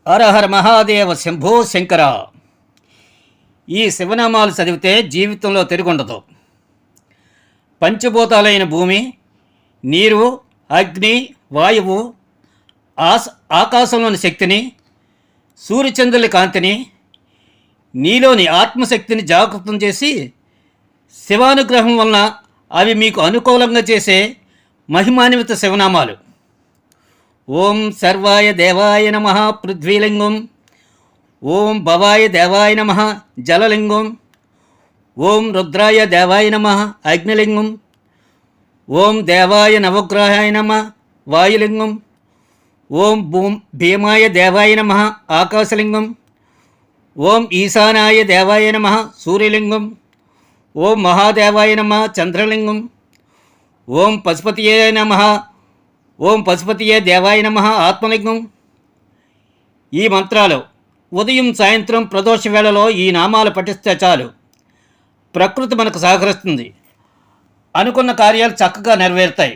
హరహర మహాదేవ శంభో శంకర. ఈ శివనామాలు చదివితే జీవితంలో తిరుగుండదు. పంచభూతాలైన భూమి, నీరు, అగ్ని, వాయువు, ఆకాశంలోని శక్తిని, సూర్యచంద్రుల కాంతిని, నీలోని ఆత్మశక్తిని జాగృతం చేసి శివానుగ్రహం వలన అవి మీకు అనుకూలంగా చేసే మహిమాన్విత శివనామాలు. ఓం సర్వాయ దేవాయ నమః పృథ్వీలింగం. ఓం భవాయ దేవాయ నమః జలలింగం. ఓం రుద్రాయ దేవాయ నమః అగ్నిలింగం. ఓం దేవాయ నవగ్రహాయ నమః వాయులింగం. ఓం భీమాయ దేవాయ నమః ఆకాశలింగం. ఓం ఈశానాయ దేవాయ నమః సూర్యలింగం. ఓం మహాదేవాయ నమః చంద్రలింగం. ఓం పశుపతియే నమః ఓం పశుపతియే దేవాయ నమః ఆత్మలింగం. ఈ మంత్రాలు ఉదయం సాయంత్రం ప్రదోష వేళలో ఈ నామాలు పఠిస్తే చాలు, ప్రకృతి మనకు సహకరిస్తుంది. అనుకున్న కార్యాలు చక్కగా నెరవేరుతాయి.